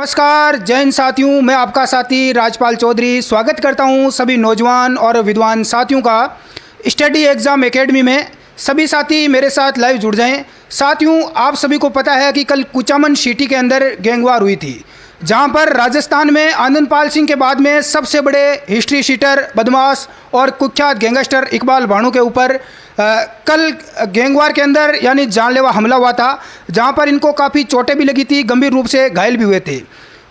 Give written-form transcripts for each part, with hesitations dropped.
नमस्कार, जय हिंद साथियों। मैं आपका साथी राजपाल चौधरी स्वागत करता हूं सभी नौजवान और विद्वान साथियों का स्टडी एग्ज़ाम एकेडमी में। सभी साथी मेरे साथ लाइव जुड़ जाएं। साथियों, आप सभी को पता है कि कल कुचामन सिटी के अंदर गैंगवार हुई थी, जहां पर राजस्थान में आनंदपाल सिंह के बाद में सबसे बड़े हिस्ट्री शीटर, बदमाश और कुख्यात गैंगस्टर इकबाल भाणु के ऊपर कल गैंगवार के अंदर यानी जानलेवा हमला हुआ था, जहां पर इनको काफ़ी चोटें भी लगी थी, गंभीर रूप से घायल भी हुए थे।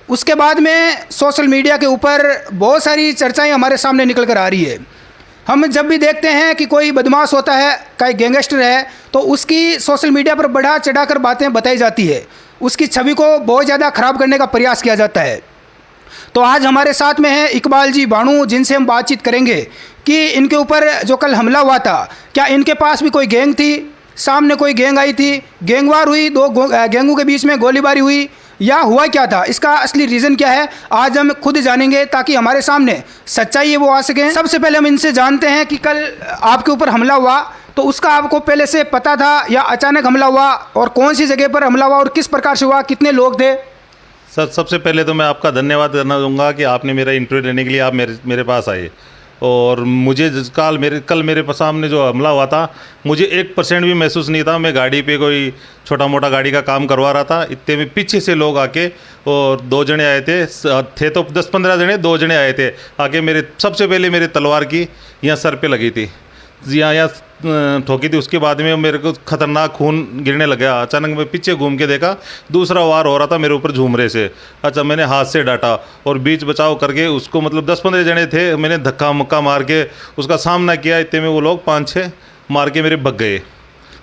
उसके बाद में सोशल मीडिया के ऊपर बहुत सारी चर्चाएं हमारे सामने निकल कर आ रही है। हम जब भी देखते हैं कि कोई बदमाश होता है, कोई गैंगस्टर है, तो उसकी सोशल मीडिया पर बढ़ा चढ़ा कर बातें बताई जाती है, उसकी छवि को बहुत ज़्यादा ख़राब करने का प्रयास किया जाता है। तो आज हमारे साथ में है इकबाल जी भाणु, जिनसे हम बातचीत करेंगे कि इनके ऊपर जो कल हमला हुआ था, क्या इनके पास भी कोई गैंग थी, सामने कोई गैंग आई थी, गैंगवार हुई, दो गैंगों के बीच में गोलीबारी हुई, या हुआ क्या था, इसका असली रीज़न क्या है, आज हम खुद जानेंगे ताकि हमारे सामने सच्चाई है वो आ सके। सबसे पहले हम इनसे जानते हैं कि कल आपके ऊपर हमला हुआ, तो उसका आपको पहले से पता था या अचानक हमला हुआ, और कौन सी जगह पर हमला हुआ और किस प्रकार से हुआ, कितने लोग थे? सर, सबसे पहले तो मैं आपका धन्यवाद करना चाहूँगा कि आपने मेरा इंटरव्यू लेने के लिए आप मेरे पास आए। और मुझे कल मेरे सामने जो हमला हुआ था, मुझे 1% भी महसूस नहीं था। मैं गाड़ी पे कोई छोटा मोटा गाड़ी का काम करवा रहा था, इतने में पीछे से लोग आके, और 2 जने आए थे तो 10-15 जने, 2 जने आए थे आके सबसे पहले मेरे तलवार की यहाँ सर पे लगी थी, यहाँ ठोकी थी। उसके बाद में मेरे को खतरनाक खून गिरने लगा। अचानक मैं पीछे घूम के देखा, दूसरा वार हो रहा था मेरे ऊपर झूमरे से। अच्छा, मैंने हाथ से डांटा और बीच बचाव करके उसको, मतलब 10-15 जने थे, मैंने धक्का मुक्का मार के उसका सामना किया। इतने में वो लोग 5-6 मार के मेरे भग गए।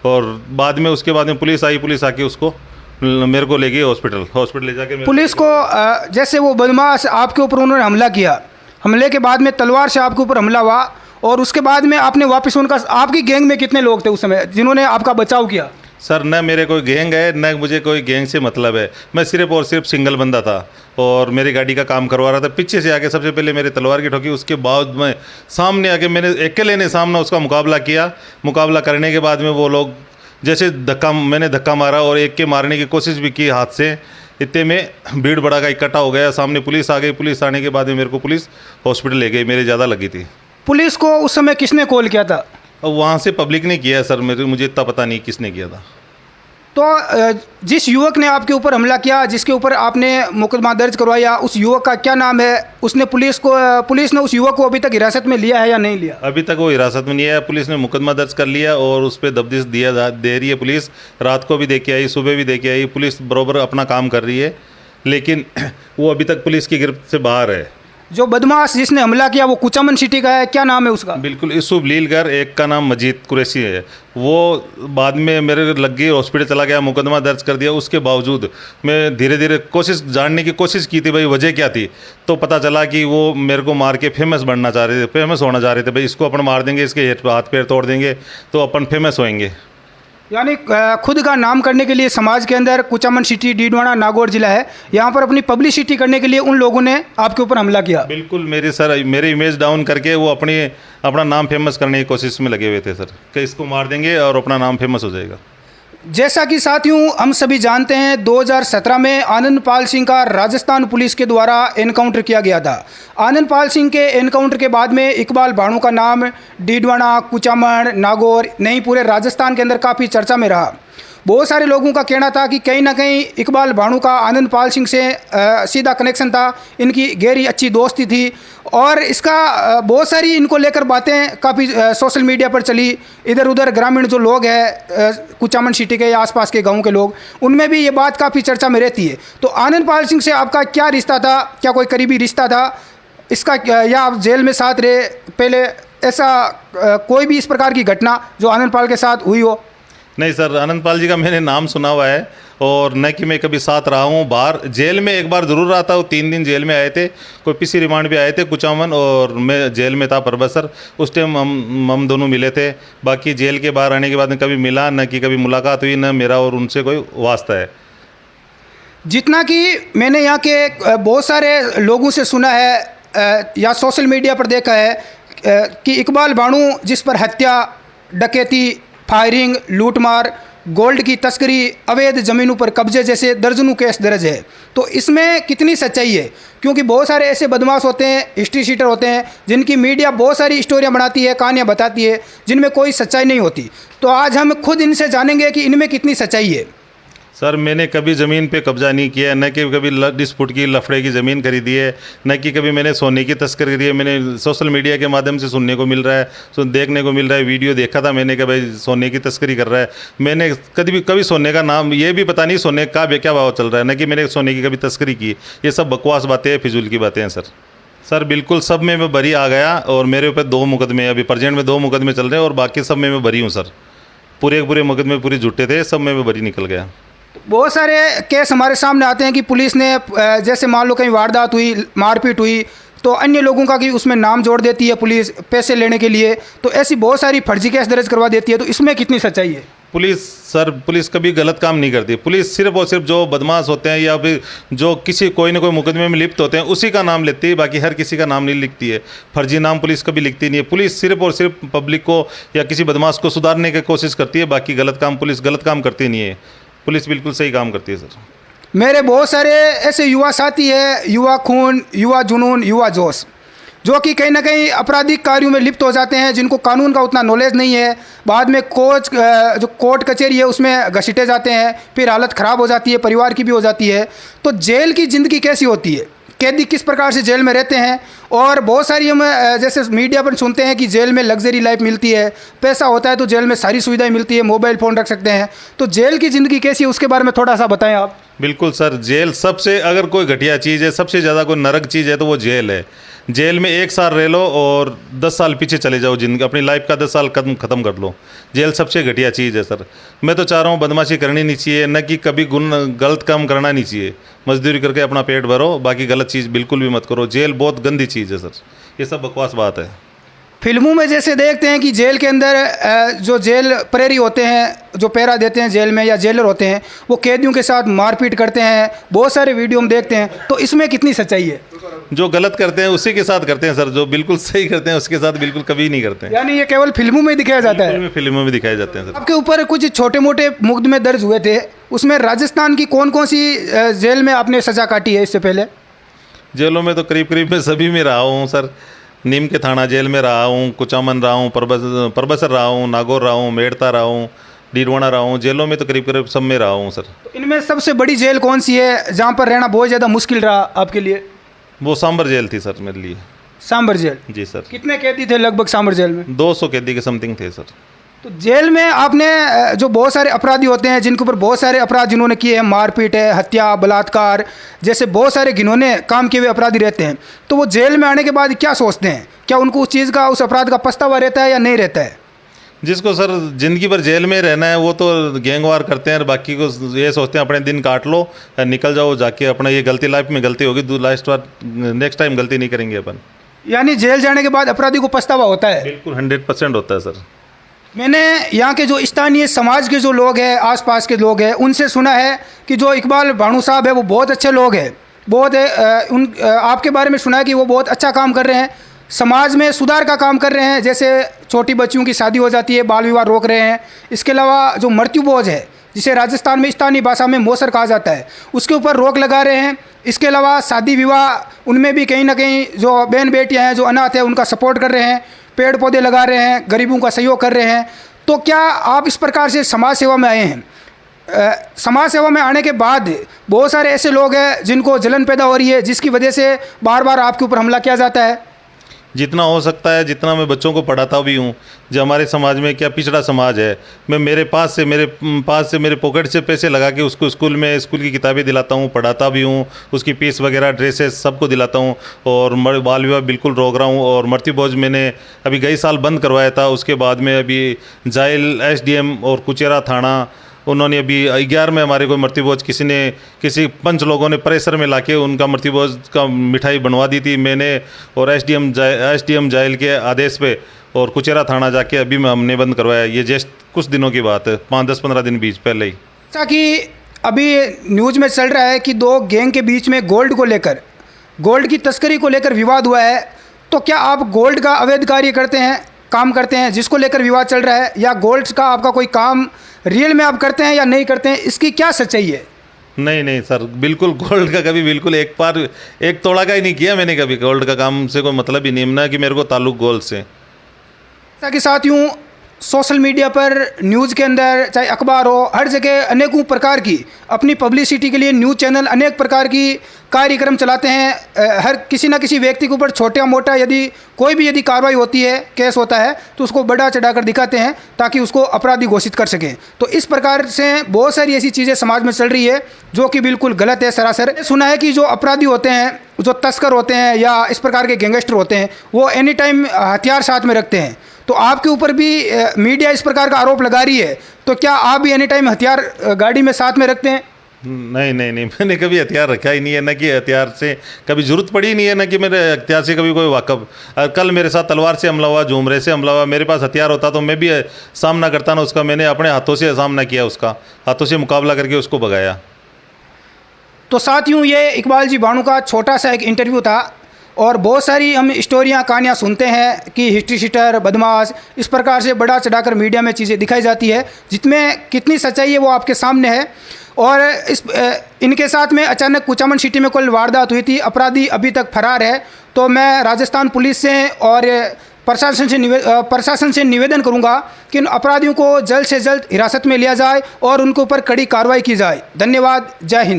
और बाद में उसके बाद में पुलिस आई, पुलिस आके उसको मेरे को ले गई हॉस्पिटल ले जाके। पुलिस को जैसे वो बदमाश आपके ऊपर उन्होंने हमला किया, हमले के बाद में तलवार से आपके ऊपर हमला हुआ, और उसके बाद में आपने वापस उनका, आपकी गैंग में कितने लोग थे उस समय जिन्होंने आपका बचाव किया? सर, न मेरे कोई गैंग है, न मुझे कोई गैंग से मतलब है। मैं सिर्फ और सिर्फ सिंगल बंदा था और मेरी गाड़ी का काम करवा रहा था। पीछे से आके सबसे पहले मेरे तलवार की ठोकी, उसके बाद में सामने आके मैंने अकेले ने सामने उसका मुकाबला किया। मुकाबला करने के बाद में वो लोग जैसे मैंने धक्का मारा और एक के मारने की कोशिश भी की हाथ से। इतने में भीड़ भड़ा का इकट्ठा हो गया, सामने पुलिस आ गई। पुलिस आने के बाद में मेरे को पुलिस हॉस्पिटल ले गई, मेरे ज़्यादा लगी थी। पुलिस को उस समय किसने कॉल किया था? अब वहाँ से पब्लिक ने किया सर, मुझे इतना पता नहीं किसने किया था। तो जिस युवक ने आपके ऊपर हमला किया, जिसके ऊपर आपने मुकदमा दर्ज करवाया, उस युवक का क्या नाम है? उसने पुलिस ने उस युवक को अभी तक हिरासत में लिया है या नहीं लिया? अभी तक वो हिरासत में नहीं है। पुलिस ने मुकदमा दर्ज कर लिया और उस पर तफ्तीश दे रही है पुलिस। रात को भी दे के आई, सुबह भी दे के आई। पुलिस बराबर अपना काम कर रही है, लेकिन वो अभी तक पुलिस की गिरफ्त से बाहर है। जो बदमाश जिसने हमला किया वो कुचामन सिटी का है, क्या नाम है उसका? बिल्कुल, यूसुफ लीलगर, एक का नाम मजीद कुरैशी है। वो बाद में मेरे लग गई, हॉस्पिटल चला गया, मुकदमा दर्ज कर दिया। उसके बावजूद मैं धीरे धीरे जानने की कोशिश की थी भाई वजह क्या थी। तो पता चला कि वो मेरे को मार के फेमस होना चाह रहे थे। भाई इसको अपन मार देंगे, इसके हाथ पैर तोड़ देंगे तो अपन फेमस होएंगे। यानी खुद का नाम करने के लिए समाज के अंदर कुचामन सिटी, डीडवाना, नागौर जिला है, यहाँ पर अपनी पब्लिसिटी करने के लिए उन लोगों ने आपके ऊपर हमला किया। बिल्कुल, मेरी इमेज डाउन करके वो अपना नाम फेमस करने की कोशिश में लगे हुए थे सर, कि इसको मार देंगे और अपना नाम फेमस हो जाएगा। जैसा कि साथियों हम सभी जानते हैं, 2017 में आनंदपाल सिंह का राजस्थान पुलिस के द्वारा एनकाउंटर किया गया था। आनंदपाल सिंह के एनकाउंटर के बाद में इकबाल भाणु का नाम डीडवाना, कुचामन, नागौर, नहीं पूरे राजस्थान के अंदर काफ़ी चर्चा में रहा। बहुत सारे लोगों का कहना था कि कहीं ना कहीं इकबाल भाणु का आनंदपाल सिंह से सीधा कनेक्शन था, इनकी गहरी अच्छी दोस्ती थी, और इसका बहुत सारी इनको लेकर बातें काफ़ी सोशल मीडिया पर चली। इधर उधर ग्रामीण जो लोग हैं कुचामन सिटी के या आसपास के गाँव के लोग, उनमें भी ये बात काफ़ी चर्चा में रहती है। तो आनंदपाल सिंह से आपका क्या रिश्ता था, क्या कोई करीबी रिश्ता था इसका, या आप जेल में साथ रहे पहले, ऐसा कोई भी इस प्रकार की घटना जो आनंदपाल के साथ हुई हो? नहीं सर, आनंदपाल जी का मैंने नाम सुना हुआ है, और न कि मैं कभी साथ रहा हूँ। बाहर जेल में एक बार ज़रूर रहा था। वो 3 दिन जेल में आए थे, कोई पीसी रिमांड भी आए थे कुचामन, और मैं जेल में था परबसर। उस टाइम हम दोनों मिले थे। बाकी जेल के बाहर आने के बाद कभी मिला, न कि कभी मुलाकात हुई, न मेरा और उनसे कोई वास्ता है। जितना कि मैंने यहाँ के बहुत सारे लोगों से सुना है या सोशल मीडिया पर देखा है कि इकबाल भाणु, जिस पर हत्या, डकैती, फायरिंग, लूटमार, गोल्ड की तस्करी, अवैध ज़मीनों पर कब्जे जैसे दर्जनों केस दर्ज है। तो इसमें कितनी सच्चाई है? क्योंकि बहुत सारे ऐसे बदमाश होते हैं, हिस्ट्री शीटर होते हैं, जिनकी मीडिया बहुत सारी स्टोरियां बनाती है, कहानियां बताती है, जिनमें कोई सच्चाई नहीं होती। तो आज हम खुद इनसे जानेंगे कि इनमें कितनी सच्चाई है। सर, मैंने कभी ज़मीन पे कब्जा नहीं किया, न कि कभी 20 फुट की लफड़े की ज़मीन खरीदी है, न कि कभी मैंने सोने की तस्करी करी है। मैंने सोशल मीडिया के माध्यम से सुनने को मिल रहा है, देखने को मिल रहा है, वीडियो देखा था मैंने कि भाई सोने की तस्करी कर रहा है। मैंने कभी सोने का नाम ये भी पता नहीं सोने का क्या भाव चल रहा है, न कि मैंने सोने की कभी तस्करी की। ये सब बकवास बातें हैं, फिजूल की बातें हैं सर। बिल्कुल सब में मैं बरी आ गया और मेरे ऊपर 2 मुकदमे, अभी प्रेजेंट में 2 मुकदमे चल रहे हैं और बाकी सब में मैं बरी हूँ सर। पूरे मुकदमे पूरे झूठे थे, सब में मैं बरी निकल गया। बहुत सारे केस हमारे सामने आते हैं कि पुलिस ने जैसे मान लो कहीं वारदात हुई, मारपीट हुई, तो अन्य लोगों का कि उसमें नाम जोड़ देती है पुलिस पैसे लेने के लिए। तो ऐसी बहुत सारी फर्जी केस दर्ज करवा देती है। तो इसमें कितनी सच्चाई है? पुलिस कभी गलत काम नहीं करती। पुलिस सिर्फ और सिर्फ जो बदमाश होते हैं या फिर जो कोई ना कोई मुकदमे में लिप्त होते हैं उसी का नाम लेती है, बाकी हर किसी का नाम नहीं लिखती है। फर्जी नाम पुलिस कभी लिखती नहीं है। पुलिस सिर्फ और सिर्फ पब्लिक को या किसी बदमाश को सुधारने की कोशिश करती है, बाकी पुलिस गलत काम करती नहीं है। पुलिस बिल्कुल सही काम करती है सर। मेरे बहुत सारे ऐसे युवा साथी हैं, युवा खून, युवा जुनून, युवा जोश, जो कि कहीं ना कहीं आपराधिक कार्यों में लिप्त हो जाते हैं, जिनको कानून का उतना नॉलेज नहीं है। बाद में जो कोर्ट कचहरी है उसमें घसीटे जाते हैं, फिर हालत ख़राब हो जाती है, परिवार की भी हो जाती है। तो जेल की ज़िंदगी कैसी होती है? कैदी किस प्रकार से जेल में रहते हैं? और बहुत सारी हम जैसे मीडिया पर सुनते हैं कि जेल में लग्जरी लाइफ मिलती है, पैसा होता है तो जेल में सारी सुविधाएं मिलती है, मोबाइल फ़ोन रख सकते हैं। तो जेल की ज़िंदगी कैसी है उसके बारे में थोड़ा सा बताएं आप। बिल्कुल सर, जेल सबसे, अगर कोई घटिया चीज़ है, सबसे ज़्यादा कोई नरक चीज़ है तो वो जेल है। जेल में 1 साल रह लो और 10 साल पीछे चले जाओ, जिनका अपनी लाइफ का 10 साल ख़त्म कर लो। जेल सबसे घटिया चीज़ है सर। मैं तो चाह रहा हूँ बदमाशी करनी नहीं चाहिए, न कि कभी गलत काम करना नहीं चाहिए। मजदूरी करके अपना पेट भरो, बाकी गलत चीज़ बिल्कुल भी मत करो। जेल बहुत गंदी चीज़ है सर, ये सब बकवास बात है। फिल्मों में जैसे देखते हैं कि जेल के अंदर जो जेल प्रहरी होते हैं, जो पहरा देते हैं जेल में, या जेलर होते हैं, वो कैदियों के साथ मारपीट करते हैं। बहुत सारे वीडियो हम देखते हैं। तो इसमें कितनी सच्चाई है? जो गलत करते हैं उसी के साथ करते हैं सर, जो बिल्कुल सही करते हैं उसके साथ बिल्कुल कभी नहीं करते हैं। यानी ये केवल फिल्मों में दिखाया जाता है? फिल्मों में दिखाए जाते हैं सर। आपके ऊपर कुछ छोटे मोटे मुकदमे दर्ज हुए थे, उसमें राजस्थान की कौन कौन सी जेल में आपने सज़ा काटी है इससे पहले? जेलों में तो करीब मैं सभी में रहा हूँ सर। नीम के थाना जेल में रहा हूँ, कुचामन रहा हूँ, परबसर रहा हूँ, नागौर रहा हूँ, मेड़ता रहा हूँ, डीडवाना रहा हूँ। जेलों में तो करीब सब में रहा हूँ सर। तो इनमें सबसे बड़ी जेल कौन सी है जहाँ पर रहना बहुत ज़्यादा मुश्किल रहा आपके लिए? वो सांबर जेल थी सर मेरे लिए। सांबर जेल? जी सर। कितने कैदी थे लगभग सांबर जेल में? 200 कैदी के समथिंग थे सर। तो जेल में आपने जो बहुत सारे अपराधी होते हैं, जिनके ऊपर बहुत सारे अपराध जिन्होंने किए हैं, मारपीट है, हत्या, बलात्कार जैसे बहुत सारे घिनौने काम किए हुए अपराधी रहते हैं, तो वो जेल में आने के बाद क्या सोचते हैं? क्या उनको उस चीज़ का, उस अपराध का पछतावा रहता है या नहीं रहता है? जिसको सर ज़िंदगी भर जेल में रहना है वो तो गैंगवार करते हैं, और बाकी को ये सोचते हैं अपने दिन काट लो, निकल जाओ जाके अपना, ये गलती लाइफ में गलती होगी, नेक्स्ट टाइम गलती नहीं करेंगे अपन। यानी जेल जाने के बाद अपराधी को पछतावा होता है? बिल्कुल 100% होता है सर। मैंने यहाँ के जो स्थानीय समाज के जो लोग हैं, आसपास के लोग हैं, उनसे सुना है कि जो इकबाल भानू साहब है वो बहुत अच्छे लोग हैं। बहुत आपके बारे में सुना है कि वो बहुत अच्छा काम कर रहे हैं, समाज में सुधार का काम कर रहे हैं। जैसे छोटी बच्चियों की शादी हो जाती है, बाल विवाह रोक रहे हैं। इसके अलावा जो मृत्यु बोझ है, जिसे राजस्थान में स्थानीय भाषा में मोसर कहा जाता है, उसके ऊपर रोक लगा रहे हैं। इसके अलावा शादी विवाह उनमें भी कहीं ना कहीं जो बहन बेटियां हैं, जो अनाथ है, उनका सपोर्ट कर रहे हैं, पेड़ पौधे लगा रहे हैं, गरीबों का सहयोग कर रहे हैं। तो क्या आप इस प्रकार से समाज सेवा में आए हैं? समाज सेवा में आने के बाद बहुत सारे ऐसे लोग हैं जिनको जलन पैदा हो रही है, जिसकी वजह से बार बार आपके ऊपर हमला किया जाता है। जितना हो सकता है, जितना मैं बच्चों को पढ़ाता भी हूँ, जो हमारे समाज में क्या पिछड़ा समाज है, मैं मेरे पास से मेरे पॉकेट से पैसे लगा के उसको स्कूल की किताबें दिलाता हूँ, पढ़ाता भी हूँ, उसकी फीस वगैरह, ड्रेसेस सबको दिलाता हूँ, और बाल विवाह बिल्कुल रोक रहा हूँ। और मृत्यु भोज मैंने अभी गई साल बंद करवाया था। उसके बाद में अभी जाइल SDM और कुचेरा थाना, उन्होंने अभी 11 में हमारे को मृत्यु भोज किसी पंच लोगों ने प्रेशर में लाके उनका मृत्यु भोज का मिठाई बनवा दी थी मैंने, और SDM जाइल के आदेश पे और कुचेरा थाना जाके अभी हमने बंद करवाया। ये जस्ट कुछ दिनों की बात है, 5-10-15 दिन बीच पहले ही। जैसा कि अभी न्यूज़ में चल रहा है कि 2 गैंग के बीच में गोल्ड की तस्करी को लेकर विवाद हुआ है। तो क्या आप गोल्ड का अवैध कार्य काम करते हैं जिसको लेकर विवाद चल रहा है, या गोल्ड का आपका कोई काम रियल में आप करते हैं या नहीं करते हैं, इसकी क्या सच्चाई है? नहीं नहीं सर, बिल्कुल गोल्ड का कभी बिल्कुल एक तोड़ा का ही नहीं किया मैंने कभी। गोल्ड का काम से कोई मतलब ही नहीं, ना कि मेरे को ताल्लुक गोल्ड से। जैसा कि साथियों, सोशल मीडिया पर, न्यूज़ के अंदर, चाहे अखबार हो, हर जगह अनेकों प्रकार की अपनी पब्लिसिटी के लिए न्यूज़ चैनल अनेक प्रकार की कार्यक्रम चलाते हैं। हर किसी न किसी व्यक्ति के ऊपर छोटा मोटा यदि कार्रवाई होती है, केस होता है, तो उसको बढ़ा चढ़ाकर दिखाते हैं ताकि उसको अपराधी घोषित कर सकें। तो इस प्रकार से बहुत सारी ऐसी चीज़ें समाज में चल रही है जो कि बिल्कुल गलत है सरासर। सुना है कि जो अपराधी होते हैं, जो तस्कर होते हैं या इस प्रकार के गैंगस्टर होते हैं, वो एनी टाइम हथियार साथ में रखते हैं। तो आपके ऊपर भी मीडिया इस प्रकार का आरोप लगा रही है, तो क्या आप भी एनी टाइम हथियार गाड़ी में साथ में रखते हैं? नहीं नहीं नहीं, मैंने कभी हथियार रखा ही नहीं है, ना कि हथियार से कभी जरूरत पड़ी नहीं है, ना कि मेरे हथियार से कभी कोई वाकफ। कल मेरे साथ तलवार से हमला हुआ, झूमरे से हमला हुआ, मेरे पास हथियार होता तो मैं भी सामना करता ना उसका। मैंने अपने हाथों से सामना किया, उसका हाथों से मुकाबला करके उसको भगाया। तो साथियों, ये इकबाल जी बानू का छोटा सा एक इंटरव्यू था, और बहुत सारी हम स्टोरियाँ कहानियाँ सुनते हैं कि हिस्ट्री शीटर, बदमाश, इस प्रकार से बढ़ा चढ़ाकर मीडिया में चीज़ें दिखाई जाती है, जिसमें कितनी सच्चाई है वो आपके सामने है। और इनके साथ में अचानक कुचामन सिटी में कोई वारदात हुई थी, अपराधी अभी तक फरार है। तो मैं राजस्थान पुलिस से और प्रशासन से निवेदन करूंगा कि इन अपराधियों को जल्द से जल्द हिरासत में लिया जाए और उनके ऊपर कड़ी कार्रवाई की जाए। धन्यवाद। जय हिंद।